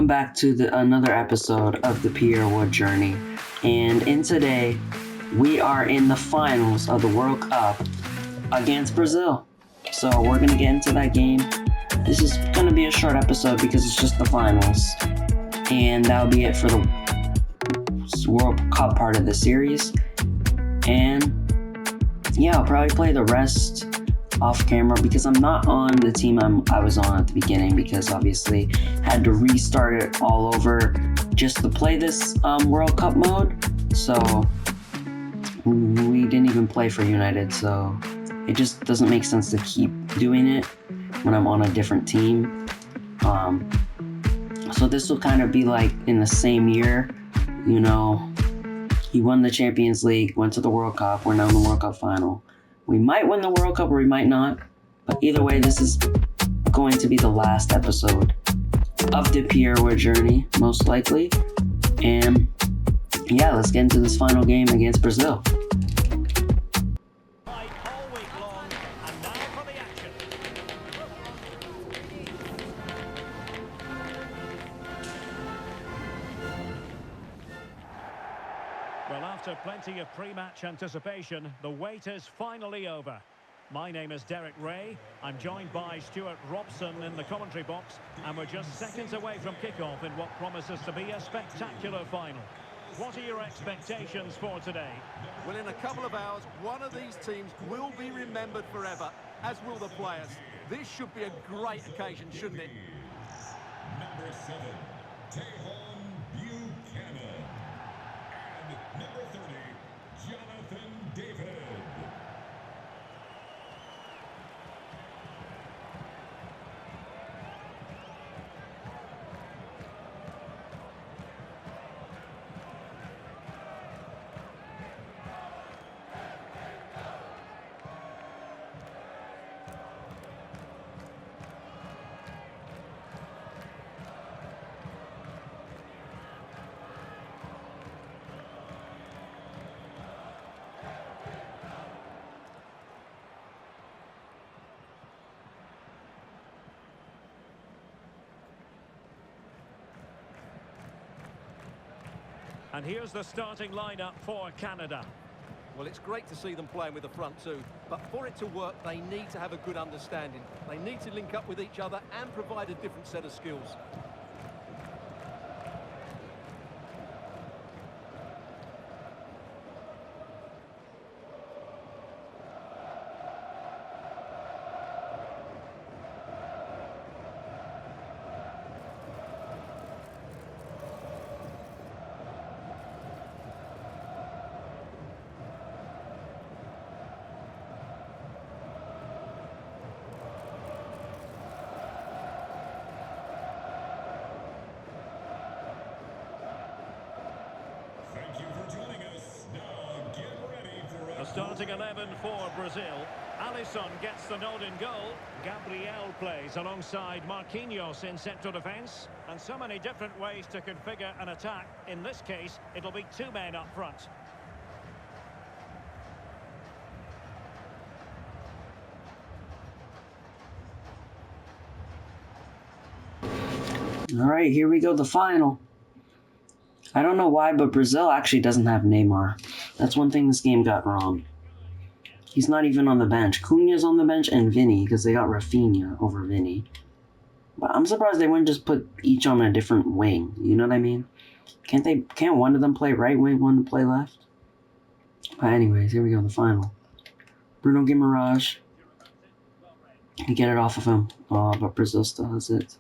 back to another episode of the Pierre Wood Journey. And in today, we are in the finals of the World Cup against Brazil. So we're going to get into that game. This is going to be a short episode because it's just the finals. And that'll be it for the World Cup part of the series. And yeah, I'll probably play the rest off camera because I'm not on the team I was on at the beginning because obviously had to restart it all over just to play this World Cup mode. So we didn't even play for United, so it just doesn't make sense to keep doing it when I'm on a different team. So this will kind of be like in the same year, you know, he won the Champions League, went to the World Cup, we're now in the World Cup final. We might win the World Cup or we might not, but either way, this is going to be the last episode of the Pierre Wood Journey, most likely. And yeah, let's get into this final game against Brazil. Well, after plenty of pre-match anticipation, the wait is finally over. My name is Derek Ray. I'm joined by Stuart Robson in the commentary box, and we're just seconds away from kickoff in what promises to be a spectacular final. What are your expectations for today? Well, in a couple of hours, one of these teams will be remembered forever, as will the players. This should be a great occasion, shouldn't it? Number 7, Tejon Buchanan. And number 30, Jonathan David. And here's the starting lineup for Canada. Well, it's great to see them playing with the front two, but for it to work, they need to have a good understanding. They need to link up with each other and provide a different set of skills. The starting 11 for Brazil. Alisson gets the nod in goal. Gabriel plays alongside Marquinhos in central defence. And so many different ways to configure an attack. In this case, it'll be two men up front. All right, here we go, the final. I don't know why, but Brazil actually doesn't have Neymar. That's one thing this game got wrong. He's not even on the bench. Cunha's on the bench and Vinny, because they got Rafinha over Vinny. But I'm surprised they wouldn't just put each on a different wing. You know what I mean? Can't one of them play right wing, one play left? But anyways, here we go, the final. Bruno Guimaraes. You get it off of him. Oh, but Brazil still has it.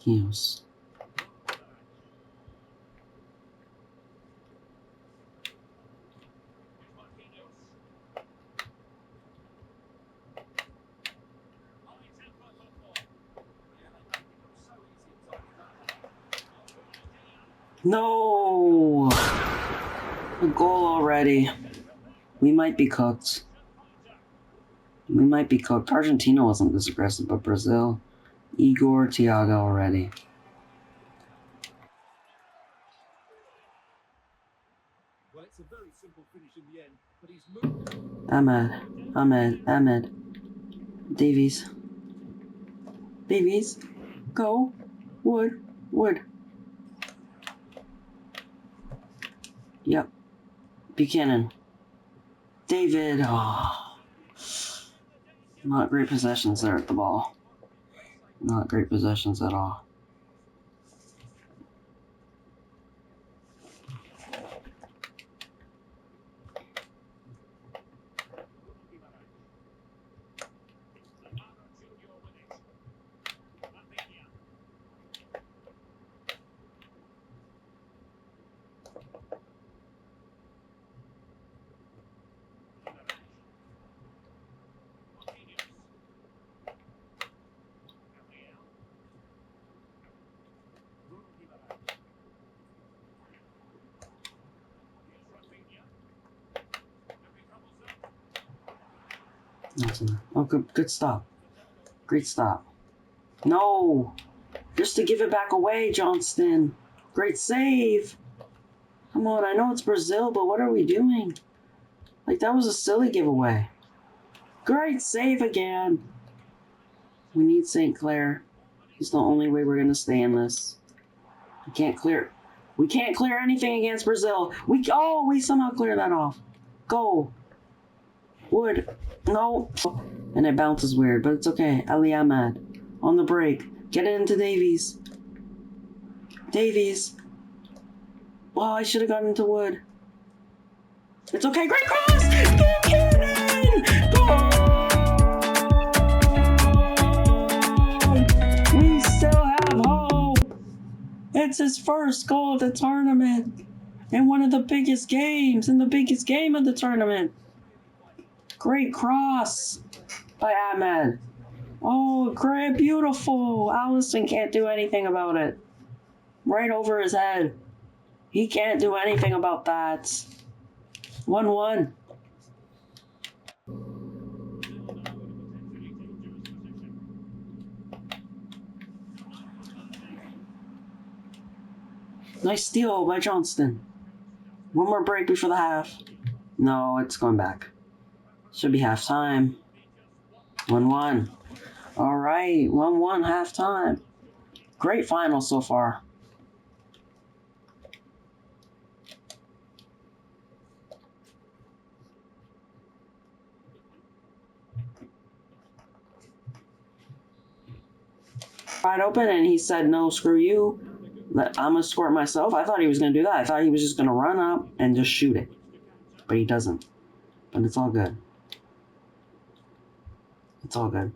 Marquinhos. No! A goal already. We might be cooked. We might be cooked. Argentina wasn't this aggressive, but Brazil. Igor Thiago already. Well, it's a very simple finish in the end, but he's moved. Ahmed. Davies. Davies. Go. Wood. Wood. Yep. Buchanan. David. Oh. Not great possessions there at the ball. Not great possessions at all. Oh, good stop. Great stop. No! Just to give it back away, Johnston. Great save. Come on, I know it's Brazil, but what are we doing? Like, that was a silly giveaway. Great save again. We need St. Clair. He's the only way we're going to stay in this. We can't clear anything against Brazil. We somehow clear that off. Go. Wood. No. And it bounces weird, but it's okay. Ali Ahmad on the break. Get it into Davies. Davies. Oh, I should have gotten into Wood. It's okay. Great cross. Buchanan. Goal. We still have hope. It's his first goal of the tournament. In one of the biggest games. In the biggest game of the tournament. Great cross by Ahmed. Oh, great, beautiful. Allison can't do anything about it. Right over his head. He can't do anything about that. 1-1. Nice steal by Johnston. One more break before the half. No, it's going back. Should be halftime. 1-1. All right, 1-1 halftime. Great final so far. Wide open, and he said, "No, screw you. I'm gonna score it myself." I thought he was gonna do that. I thought he was just gonna run up and just shoot it, but he doesn't. But it's all good. It's all good.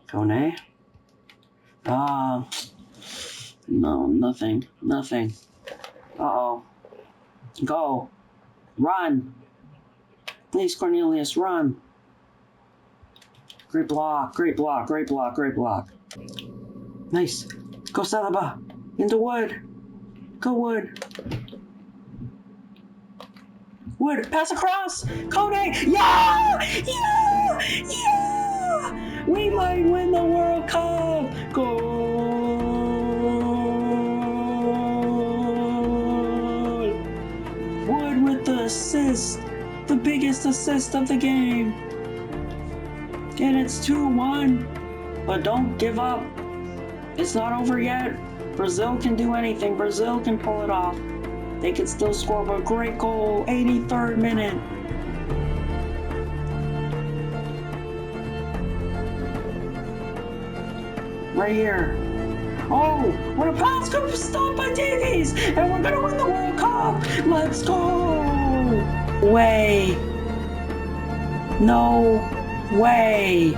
Kone? No, nothing. Nothing. Uh-oh. Go. Run. Please, Cornelius, run. Great block, great block, great block, great block. Nice. Go Saliba. Into Wood. Go Wood. Wood, pass across! Kone! Yeah! Yeah! Yeah! We might win the World Cup! Goal! Wood with the assist! The biggest assist of the game! And it's 2-1. But don't give up. It's not over yet. Brazil can do anything. Brazil can pull it off. They could still score a great goal. 83rd minute. Right here. Oh, what a pass! Good stop by Davies! And we're gonna win the World Cup! Let's go! Way. No way.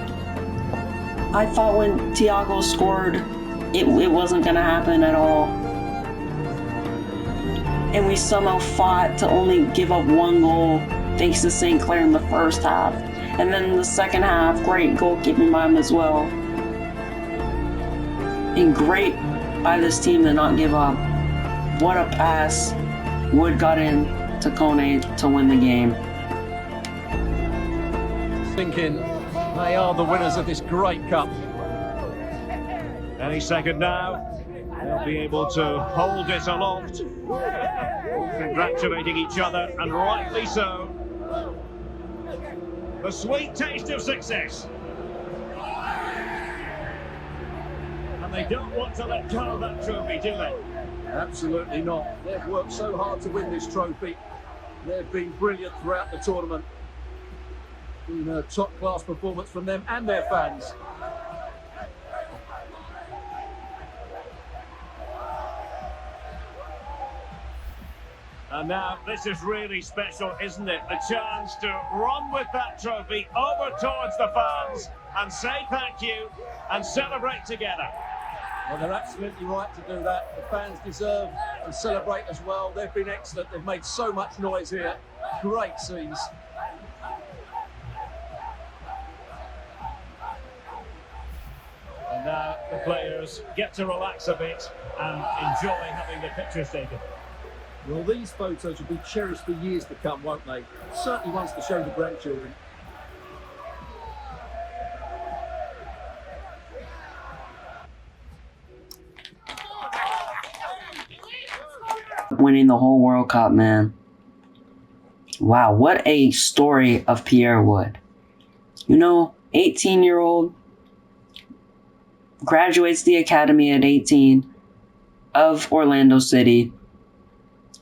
I thought when Thiago scored, it wasn't gonna happen at all. And we somehow fought to only give up one goal thanks to St. Clair in the first half. And then in the second half, great goalkeeping by him as well. And great by this team to not give up. What a pass. Wood got in to Kone to win the game. Thinking they are the winners of this great cup. Any second now, they'll be able to hold it aloft. Congratulating each other, and rightly so. The sweet taste of success. And they don't want to let go of that trophy, do they? Absolutely not. They've worked so hard to win this trophy. They've been brilliant throughout the tournament. Been a top-class performance from them and their fans. And now, this is really special, isn't it? The chance to run with that trophy over towards the fans and say thank you and celebrate together. Well, they're absolutely right to do that. The fans deserve and celebrate as well. They've been excellent. They've made so much noise here. Great scenes. And now the players get to relax a bit and enjoy having the pictures taken. Well, these photos will be cherished for years to come, won't they? Certainly ones to show the grandchildren. Winning the whole World Cup, man. Wow, what a story of Pierre Wood. 18-year-old, graduates the academy at 18 of Orlando City.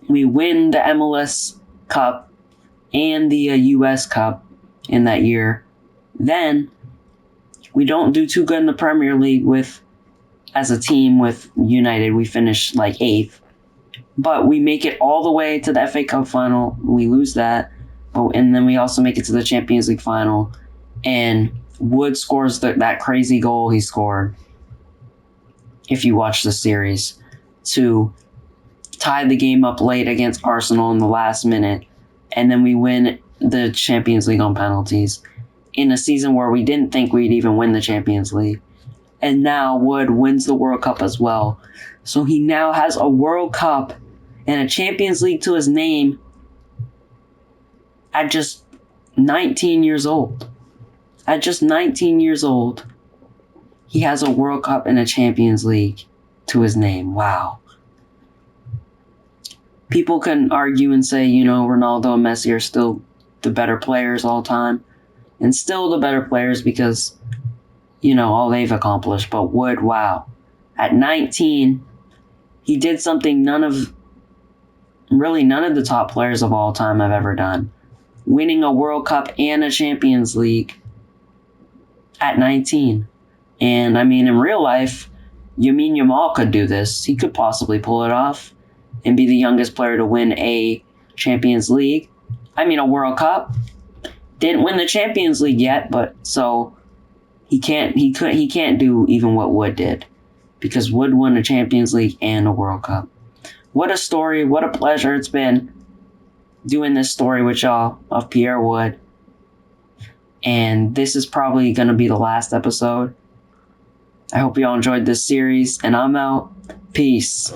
We win the MLS Cup and the US Cup in that year. Then we don't do too good in the Premier League as a team with United. We finish like 8th. But we make it all the way to the FA Cup final. We lose that. And then we also make it to the Champions League final. And Wood scores that crazy goal he scored, if you watch the series, to tie the game up late against Arsenal in the last minute. And then we win the Champions League on penalties in a season where we didn't think we'd even win the Champions League. And now Wood wins the World Cup as well. So he now has a World Cup and a Champions League to his name at just 19 years old. At just 19 years old, he has a World Cup and a Champions League to his name. Wow. People can argue and say, Ronaldo and Messi are still the better players all time. And still the better players because, all they've accomplished. But Wood, wow. At 19, he did something none of the top players of all time have ever done. Winning a World Cup and a Champions League at 19. And, in real life, Lamine Yamal could do this. He could possibly pull it off and be the youngest player to win a Champions League. A World Cup. Didn't win the Champions League yet, but so he can't do even what Wood did. Because Wood won a Champions League and a World Cup. What a story, what a pleasure it's been doing this story with y'all of Pierre Wood. And this is probably going to be the last episode. I hope y'all enjoyed this series, and I'm out. Peace.